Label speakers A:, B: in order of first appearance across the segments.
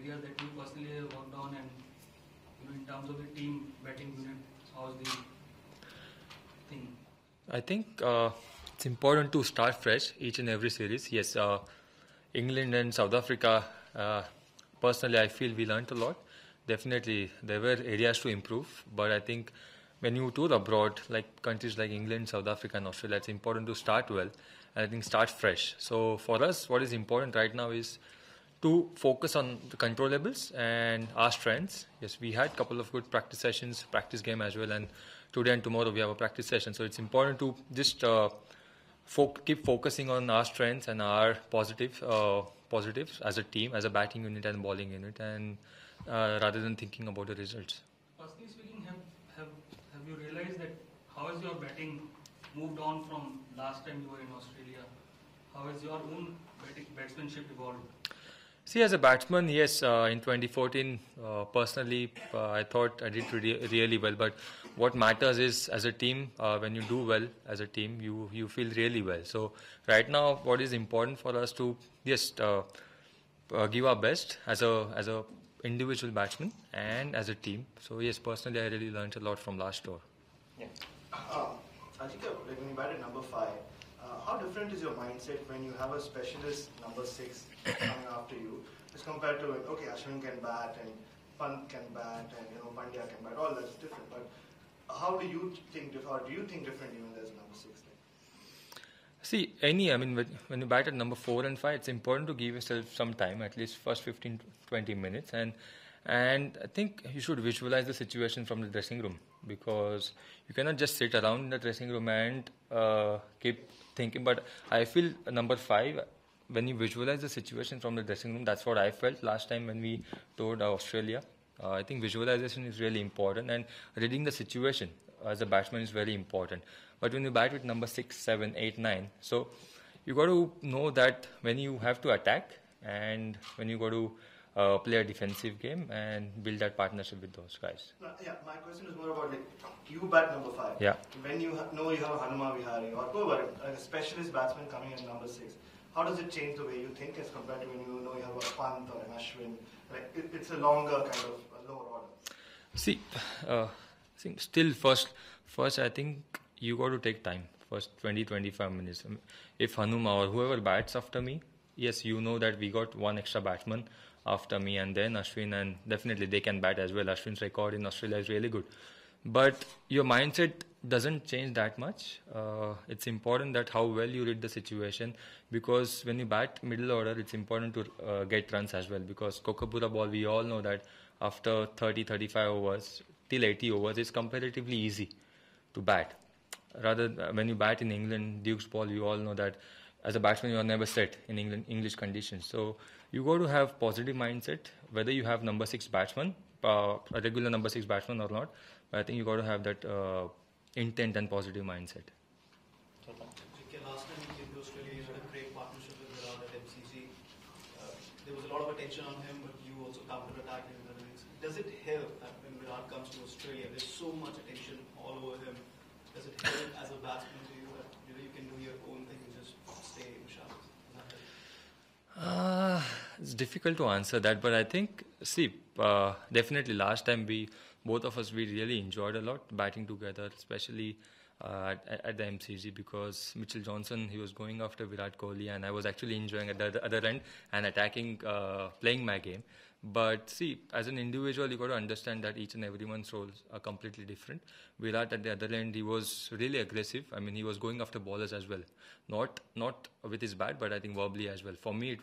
A: areas that you personally have worked on, and in terms of the team batting unit, how's the thing?
B: I think it's important to start fresh each and every series. Yes, England and South Africa, personally, I feel we learned a lot. Definitely, there were areas to improve, but I think when you tour abroad, like countries like England, South Africa, and Australia, it's important to start well, and I think start fresh. So for us, what is important right now is to focus on the controllables and our strengths. Yes, we had a couple of good practice sessions, practice game as well, and today and tomorrow we have a practice session. So it's important to just keep focusing on our strengths and our positives as a team, as a batting unit and bowling unit, and rather than thinking about the results.
A: Personally speaking, have you realized that how has your batting moved on from last time you were in Australia? How has your own batsmanship evolved?
B: See, as a batsman, yes, in 2014, personally, I thought I did really well. But what matters is, as a team, when you do well as a team, you feel really well. So right now, what is important for us to just give our best as a individual batsman and as a team. So yes, personally, I really learned a lot from last tour.
C: Yeah. Ajinkya, when you batted number 5, how different is your mindset when you have a specialist number 6 coming after you as compared to, okay, Ashwin can bat and Pant can bat and Pandya can bat, all that's different. But how do you think, or do you think differently when there's a number 6?
B: See, when you bat at number 4 and 5, it's important to give yourself some time, at least first 15-20 minutes, and I think you should visualize the situation from the dressing room, because you cannot just sit around in the dressing room and keep thinking. But I feel number 5, when you visualize the situation from the dressing room, that's what I felt last time when we toured Australia. I think visualization is really important, and reading the situation as a batsman is very important. But when you bat with number 6, 7, 8, 9, so you got to know that when you have to attack and when you got to play a defensive game and build that partnership with those guys.
C: Yeah, my question is more about you bat number 5.
B: Yeah.
C: When you know you have Hanuma Vihari or whoever, a specialist batsman coming in number 6, how does it change the way you think as compared to when you know you have a Pant or an Ashwin? It's a longer kind of lower order.
B: See, I think still first I think you got to take time. First 20-25 minutes. If Hanuma or whoever bats after me, yes, you know that we got one extra batsman after me, and then Ashwin, and definitely they can bat as well. Ashwin's record in Australia is really good. But your mindset doesn't change that much. It's important that how well you read the situation, because when you bat middle order, it's important to get runs as well, because Kokapura ball, we all know that after 30-35 overs till 80 overs, it's comparatively easy to bat. Rather, when you bat in England, Duke's ball, you all know that as a batsman, you are never set in English conditions. So you got to have positive mindset, whether you have number 6 batsman, a regular number 6 batsman or not. But I think you got to have that intent and positive mindset.
D: Last time you came to Australia, you had a great partnership with Virat at MCG. There was a lot of attention on him, but you also counter-attacked in the innings. Does it help that when Virat comes to Australia, there's so much attention all over him? Does it help as a batsman to you that you can do your own thing and just stay in sharp?
B: It's difficult to answer that, but I think, definitely last time both of us really enjoyed a lot batting together, especially at the MCG, because Mitchell Johnson, he was going after Virat Kohli, and I was actually enjoying at the other end and attacking, playing my game. But as an individual, you got to understand that each and everyone's roles are completely different. Virat at the other end, he was really aggressive. I mean, he was going after bowlers as well, not with his bat, but I think verbally as well. For me,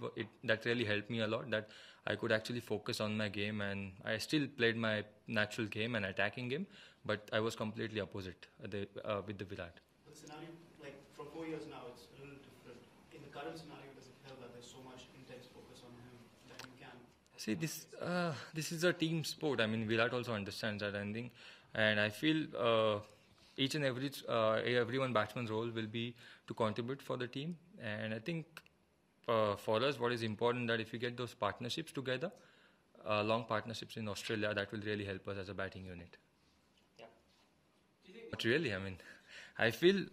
B: that really helped me a lot, that I could actually focus on my game, and I still played my natural game and attacking game, but I was completely opposite with the Virat.
D: The scenario, from 4 years now, it's a little different. In the current scenario, does it help that there's so much intense focus on him that you can?
B: This is a team sport. I mean, Virat also understands that ending, and I feel each and everyone batsman's role will be to contribute for the team, and I think for us, what is important that if you get those partnerships together, long partnerships in Australia, that will really help us as a batting unit.
C: Yeah.
B: But really, I feel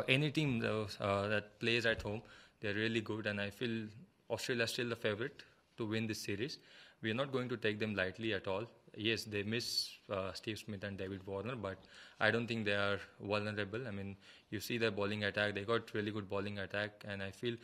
B: any team that plays at home, they're really good, and I feel Australia is still the favorite to win this series. we are not going to take them lightly at all. Yes, they miss Steve Smith and David Warner, but I don't think they are vulnerable. I mean, you see their bowling attack; they got really good bowling attack, and I feel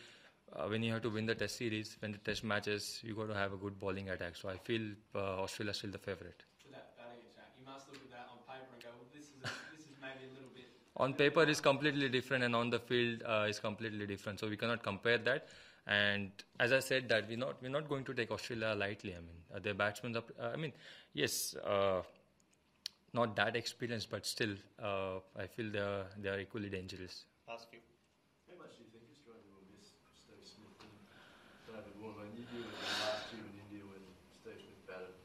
B: when you have to win the Test series, when the Test matches, you got to have a good bowling attack. So I feel Australia is still the favourite.
E: For that batting attack, you must look at that on paper and go, well, this is maybe a little bit.
B: On paper is completely different, and on the field is completely different. So we cannot compare that. And as I said, that we're not going to take Australia lightly. I mean, their batsmen are. Yes, not that experienced, but still, I feel they are equally dangerous.
F: Last few.
G: How much do you think Australia will miss Steve Smith and David Warner? You knew it last year in India when Steve Smith batted.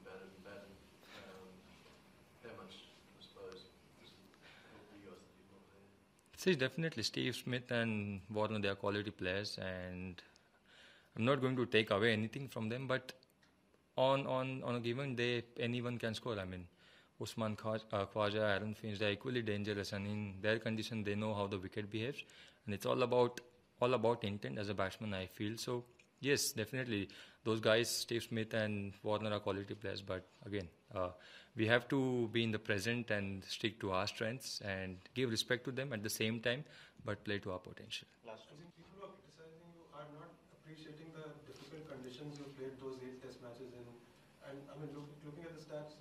G: How much, I suppose, does it help you guys that you're not there?
B: See, definitely Steve Smith and Warner, they are quality players, and I'm not going to take away anything from them, but on a given day, anyone can score. I mean, Usman Khwaja, Aaron Finch, they are equally dangerous, and in their condition, they know how the wicket behaves, and it's all about intent as a batsman, I feel. So yes, definitely those guys, Steve Smith and Warner, are quality players, but again, we have to be in the present and stick to our strengths and give respect to them at the same time, but play to our potential.
F: Last
H: I think people who are criticizing you are not appreciating the difficult conditions you played those 8 Test matches in. And I mean, looking at the stats,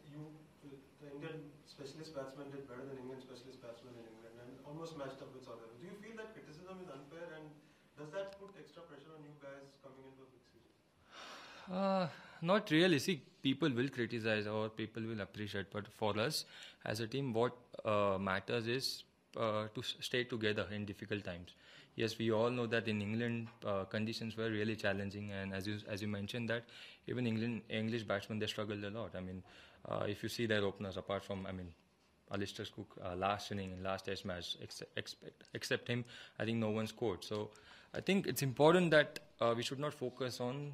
H: the Indian specialist batsman did better than Indian specialist batsman in England and almost matched up with South Africa. Do you feel that criticism is unfair, and does that put extra pressure on you guys coming into a big series?
B: Not really. See, people will criticize or people will appreciate, but for us as a team, what matters is to stay together in difficult times. Yes, we all know that in England conditions were really challenging, and as you mentioned that even English batsmen, they struggled a lot. I mean, if you see their openers, apart from Alistair Cook last inning in last Test match, except him, I think no one scored. So I think it's important that we should not focus on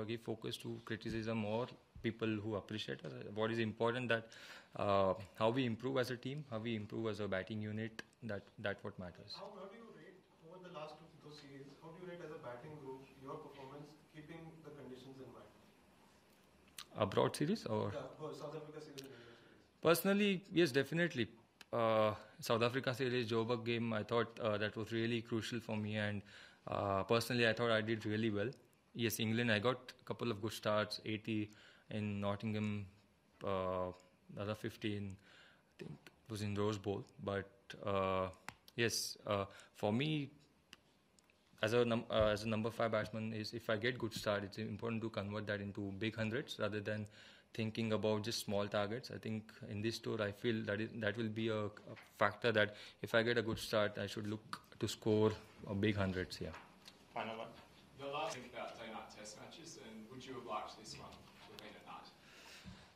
B: give focus to criticism or people who appreciate us. What is important that how we improve as a team, how we improve as a batting unit. That what matters.
H: How do you rate over the last two series? How do you rate as a batting group your performance, keeping the conditions in mind?
B: Abroad series or
H: South Africa series and India series.
B: Personally, yes, definitely. South Africa series, Joburg game, I thought that was really crucial for me, and personally, I thought I did really well. Yes, England, I got a couple of good starts, 80 in Nottingham, another 15, I think it was in Rose Bowl. But yes, for me, as a number 5 batsman, is if I get good start, it's important to convert that into big hundreds rather than thinking about just small targets. I think in this tour, I feel that will be a factor that if I get a good start, I should look to score a big hundreds. Yeah.
F: Final one.
E: The last thing about DayNight Test matches, and would you have liked this one to have been at night?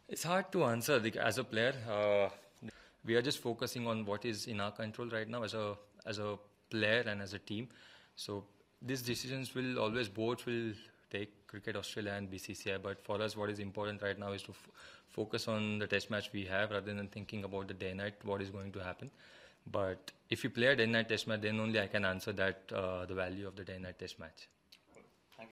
B: It's hard to answer. As a player, we are just focusing on what is in our control right now as a player and as a team. So these decisions will always, boards will take, Cricket Australia and BCCI. But for us, what is important right now is to focus on the Test match we have rather than thinking about the DayNight, what is going to happen. But if you play a DayNight Test match, then only I can answer that the value of the DayNight Test match.